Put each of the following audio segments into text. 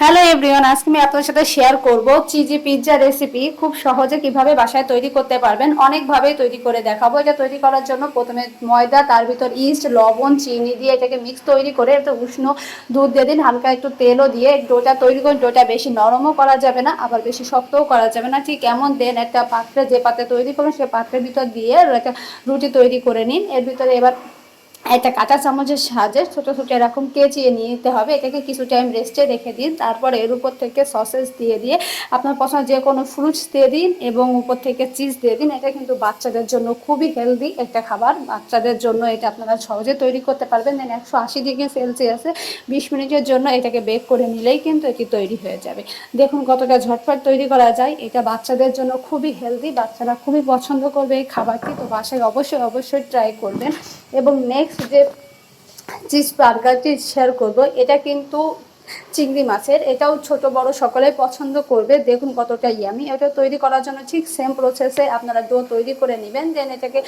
Hello everyone, আজকে আমি আপনার সাথে শেয়ার করব চিজি পিৎজা রেসিপি। খুব সহজে কিভাবে বাসায় তৈরি করতে পারবেন, অনেকভাবেই তৈরি করে দেখাবো। এটা তৈরি করার জন্য প্রথমে ময়দা, তার ভিতর ইস্ট, লবণ, চিনি দিয়ে এটাকে মিক্স তৈরি করে একটু উষ্ণ দুধ দিয়ে দিন, হালকা একটু তেলও দিয়ে ডোটা তৈরি করুন। ডোটা বেশি নরমও করা যাবে না, আবার বেশি শক্তও করা যাবে না। ঠিক এমন দেন একটা পাত্রে, যে পাত্রে তৈরি করবেন সে পাত্রের ভিতর দিয়ে একটা রুটি তৈরি করে নিন। এর ভিতরে এবার একটা কাঁটা চামচের সাহায্যে ছোট ছোট এরকম কেচিয়ে নিতে হবে। এটাকে কিছু টাইম রেস্টে রেখে দিন। তারপর এর উপর থেকে সসেস দিয়ে দিয়ে আপনার পছন্দ যে কোনো ফ্রুটস দিয়ে দিন এবং উপর থেকে চিজ দিয়ে দিন। এটা কিন্তু বাচ্চাদের জন্য খুবই হেলদি একটা খাবার। বাচ্চাদের জন্য এটা আপনারা সহজে তৈরি করতে পারবেন। দেন 180 ডিগ্রি সেলসিয়াসে 20 মিনিটের জন্য এটাকে বেক করে নিলেই কিন্তু এটি তৈরি হয়ে যাবে। দেখুন কতটা ঝটপট তৈরি করা যায়। এটা বাচ্চাদের জন্য খুবই হেলদি, বাচ্চারা খুবই পছন্দ করবে এই খাবারটি। তো বাসায় অবশ্যই অবশ্যই ট্রাই করবেন। এবং নেক্সট যে চিজ বার্গারটি শেয়ার করব, এটা কিন্তু চিংড়ি মাছের। এটাও ছোট বড় সকলেই পছন্দ করবে। দেখুন কতটা ইয়ামি। এটা তৈরি করার জন্য ঠিক সেম প্রসেসে আপনারা ডো তৈরি করে নেবেন। দেন এটাকে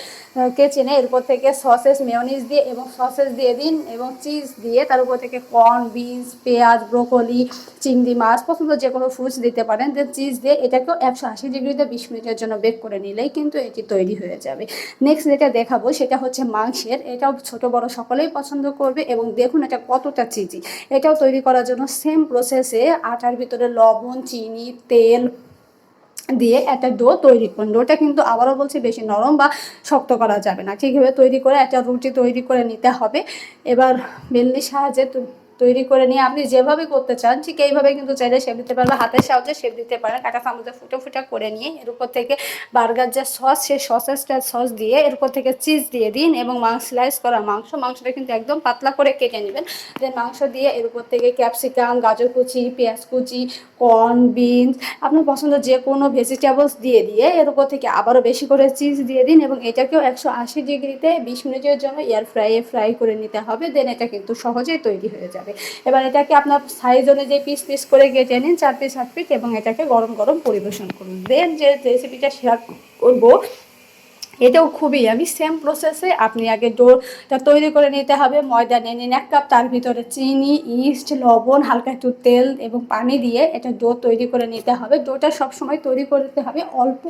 কেচে নিয়ে এরপর থেকে সসেস, মেয়োনিজ দিয়ে এবং সসেস দিয়ে দিন এবং চিজ দিয়ে তার উপর থেকে কর্ন, বিনস, পেঁয়াজ, ব্রোকলি, চিংড়ি মাছ, পছন্দ যে কোনো ফ্রুটস দিতে পারেন। দেন চিজ দিয়ে এটাকেও 180 ডিগ্রিতে 20 মিনিটের জন্য বেক করে নিলেই কিন্তু এটি তৈরি হয়ে যাবে। নেক্সট যেটা দেখাবো সেটা হচ্ছে মাংসের। এটাও ছোট বড় সকলেই পছন্দ করবে এবং দেখুন এটা কতটা চিজি। এটাও তৈরি করার জন্য সেম প্রসেসে আটার ভিতরে লবণ, চিনি, তেল দিয়ে একটা ডো তৈরি করুন। ডোটা কিন্তু আবারও বলছি বেশি নরম বা শক্ত করা যাবে না। ঠিকভাবে তৈরি করে একটা রুটি তৈরি করে নিতে হবে। এবার বেলনির সাহায্যে তৈরি করে নিয়ে আপনি যেভাবে করতে চান ঠিক এইভাবে কিন্তু চাইলে শেপ দিতে পারবেন, হাতের সাহায্যে শেপ দিতে পারেন। কাঁটা চামচে ফুটো ফুটা করে নিয়ে এর উপর থেকে বার্গার যে সস, সেই সস দিয়ে এর উপর থেকে চিজ দিয়ে দিন এবং স্লাইস করা মাংসটা কিন্তু একদম পাতলা করে কেটে নেবেন। দেন মাংস দিয়ে এর উপর থেকে ক্যাপসিকাম, গাজর কুচি, পেঁয়াজ কুচি, কর্ন, বিনস, আপনার পছন্দ যে কোনো ভেজিটেবলস দিয়ে দিয়ে এর উপর থেকে আবারও বেশি করে চিজ দিয়ে দিন এবং এটাকেও 180 ডিগ্রিতে 20 মিনিটের জন্য ফ্রাই করে নিতে হবে। দেন এটা কিন্তু সহজেই তৈরি হয়ে যাবে। এবার এটাকে আপনার সাইজ অনুযায়ী পিস পিস করে কেটে নিন, 4 পিস 8 পিস, এবং এটাকে গরম গরম পরিবেশন করুন। দেন যে রেসিপিটা শেয়ার করবো এটাও খুবই আমি সেম প্রসেসে আপনি আগে ডোটা তৈরি করে নিতে হবে। ময়দা নিয়ে নিন 1 কাপ, তার ভিতরে চিনি, ইস্ট, লবণ, হালকা একটু তেল এবং পানি দিয়ে এটা ডো তৈরি করে নিতে হবে। ডোটা সবসময় তৈরি করতে হবে অল্প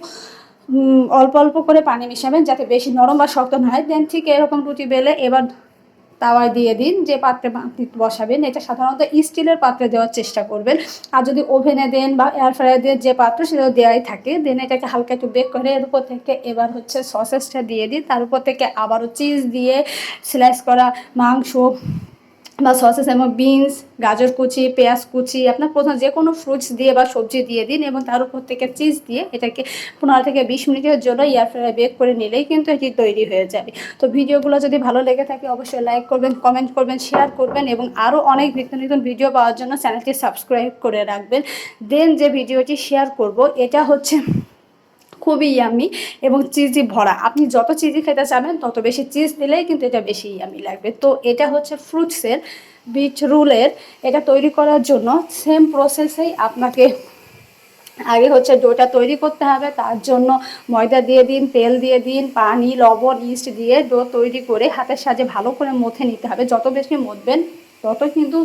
অল্প অল্প করে পানি মিশাবেন যাতে বেশি নরম বা শক্ত না হয়। দেন ঠিক এরকম রুটি বেলে এবার তাওয়ায় দিয়ে দিন। যে পাত্রে বসাবেন এটা সাধারণত স্টিলের পাত্রে দেওয়ার চেষ্টা করবেন। আর যদি ওভেনে দেন বা এয়ার ফ্রায়ার দিয়ে যে পাত্র সেটাও দেওয়াই থাকে। দেন এটাকে হালকা একটু বেক করে এর উপর থেকে এবার হচ্ছে সসেসটা দিয়ে দিন। তার উপর থেকে আবারও চিজ দিয়ে স্লাইস করা মাংস বা সসেস এবং বিনস, গাজর কুচি, পেঁয়াজ কুচি, আপনার প্রথম যে কোনো ফ্রুটস দিয়ে বা সবজি দিয়ে দিন এবং তার উপর থেকে চিজ দিয়ে এটাকে 15 থেকে 20 মিনিটের জন্য এয়ার ফ্রায়ারে বেক করে নিলেই কিন্তু এটি তৈরি হয়ে যাবে। তো ভিডিওগুলো যদি ভালো লেগে থাকে অবশ্যই লাইক করবেন, কমেন্ট করবেন, শেয়ার করবেন এবং আরও অনেক নিত্য নতুন ভিডিও পাওয়ার জন্য চ্যানেলটি সাবস্ক্রাইব করে রাখবেন। দেন যে ভিডিওটি শেয়ার করব এটা হচ্ছে খুবই ইয়ামি এবং চিজি ভরা। আপনি যত চিজি খেতে চাবেন তত বেশি চিজ দিলেই কিন্তু এটা বেশি ইয়ামি লাগবে। তো এটা হচ্ছে ফ্রুটসের বিট রুলের। এটা তৈরি করার জন্য সেম প্রসেসেই আপনাকে আগে হচ্ছে ডোটা তৈরি করতে হবে। তার জন্য ময়দা দিয়ে দিন, তেল দিয়ে দিন, পানি, লবণ, ইস্ট দিয়ে ডো তৈরি করে হাতের সাহায্যে ভালো করে মথে নিতে হবে। যত বেশি মথবেন তত কিন্তু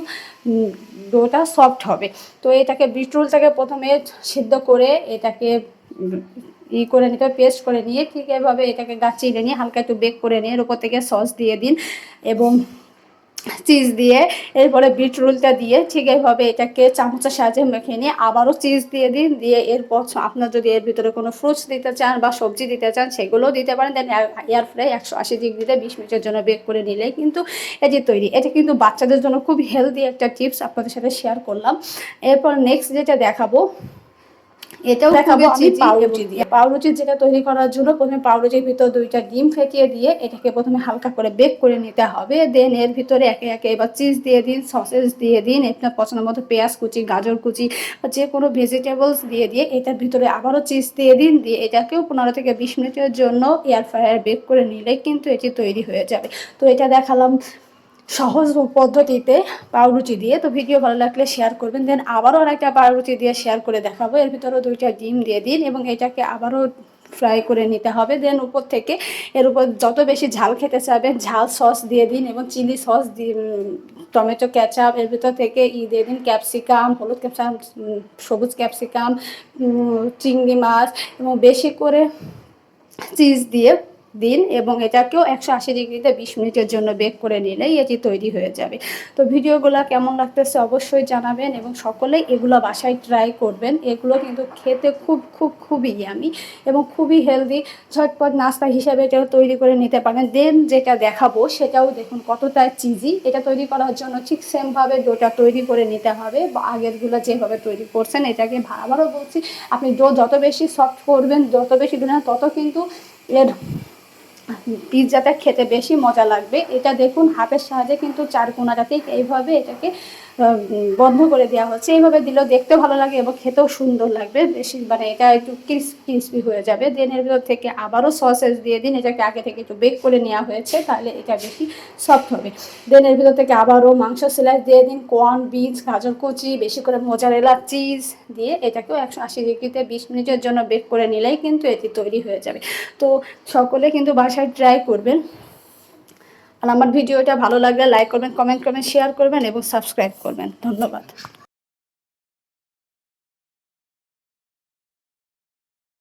ডোটা সফট হবে। তো এটাকে বিটরুলটাকে প্রথমে সিদ্ধ করে এটাকে করে নিতে হবে, পেস্ট করে নিয়ে ঠিক এভাবে এটাকে চিড়ে নিয়ে হালকা একটু বেক করে নিয়ে এর উপর থেকে সস দিয়ে দিন এবং চিজ দিয়ে এরপরে বিট রুলটা দিয়ে ঠিক এইভাবে এটাকে চামচের সাহায্যে মেখে নিয়ে আবারও চিজ দিয়ে দিন। দিয়ে এরপর আপনার যদি এর ভিতরে কোনো ফ্রুটস দিতে চান বা সবজি দিতে চান সেগুলোও দিতে পারেন। দেন এয়ার ফ্রাই 180 ডিগ্রিতে 20 মিনিটের জন্য বেক করে নিলেই কিন্তু এটি তৈরি। এটা কিন্তু বাচ্চাদের জন্য খুব হেলদি একটা টিপস আপনাদের সাথে শেয়ার করলাম। এরপর নেক্সট যেটা দেখাবো এটাও দেখাবো আমি পাউরুটি দিয়ে। পাউরুটি যেটা তৈরি করার জন্য প্রথমে পাউরুটির ভিতর 2টা ডিম ফেটিয়ে দিয়ে এটাকে প্রথমে হালকা করে বেক করে নিতে হবে। দেন এর ভিতরে একে একে এবার চিজ দিয়ে দিন, সসেস দিয়ে দিন, আপনার পছন্দ মতো পেঁয়াজ কুচি, গাজর কুচি বা যে কোনো ভেজিটেবলস দিয়ে দিয়ে এটার ভিতরে আবারও চিজ দিয়ে দিন। দিয়ে এটাকেও 15 থেকে 20 মিনিটের জন্য এয়ার ফ্রায়ার বেক করে নিলে কিন্তু এটি তৈরি হয়ে যাবে। তো এটা দেখালাম সহজ পদ্ধতিতে পাউরুটি দিয়ে। তো ভিডিও ভালো লাগলে শেয়ার করবেন। দেন আবারও আরেকটা পাউরুটি দিয়ে শেয়ার করে দেখাবো। এর ভিতরেও 2টা ডিম দিয়ে দিন এবং এটাকে আবারও ফ্রাই করে নিতে হবে। দেন উপর থেকে এর উপর যত বেশি ঝাল খেতে চাইবেন ঝাল সস দিয়ে দিন এবং চিলি সস দিয়ে টমেটো কেচাপ এর ভিতর থেকে দিয়ে দিন, ক্যাপসিকাম, হলুদ ক্যাপসিকাম, সবুজ ক্যাপসিকাম, চিংড়ি মাছ এবং বেশি করে চিজ দিয়ে দিন এবং এটাকেও 180 ডিগ্রিতে 20 মিনিটের জন্য বেক করে নিলেই এটি তৈরি হয়ে যাবে। তো ভিডিওগুলো কেমন লাগতেছে অবশ্যই জানাবেন এবং সকলেই এগুলো বাসায় ট্রাই করবেন। এগুলো কিন্তু খেতে খুবই ইয়ামি এবং খুবই হেলদি, ঝটপট নাস্তা হিসাবে এটাও তৈরি করে নিতে পারেন। দেন যেটা দেখাবো সেটাও দেখুন কতটা চিজি। এটা তৈরি করার জন্য ঠিক সেমভাবে ডোটা তৈরি করে নিতে হবে, আগেরগুলো যেভাবে তৈরি করছেন। এটাকে আবারও বলছি, আপনি ডো যত বেশি সফট করবেন, যত বেশি ডোনা, তত কিন্তু এর পিৎজাটা খেতে বেশি মজা লাগবে। এটা দেখুন হাতের সাহায্যে কিন্তু চার কোনাটাতেই এইভাবে এটাকে বন্ধ করে দেওয়া হচ্ছে। এইভাবে দিলেও দেখতে ভালো লাগে এবং খেতেও সুন্দর লাগবে, বেশি মানে এটা একটু ক্রিসপি হয়ে যাবে। দেন এর ভিতর থেকে আবারও সসেস দিয়ে দিন, এটাকে আগে থেকে একটু বেক করে নেওয়া হয়েছে, তাহলে এটা বেশি সফট হবে। দেন এর ভিতর থেকে আবারও মাংস স্লাইস দিয়ে দিন, কর্ন, বিনস, গাজর কুচি, বেশি করে মোজারেলা চিজ দিয়ে এটাকেও 180 ডিগ্রিতে 20 মিনিটের জন্য বেক করে নিলেই কিন্তু এটি তৈরি হয়ে যাবে। তো সকলে কিন্তু বাসায় ট্রাই করবেন। আর আমার ভিডিওটা ভালো লাগলে লাইক করবেন, কমেন্ট করবেন, শেয়ার করবেন এবং সাবস্ক্রাইব করবেন। ধন্যবাদ।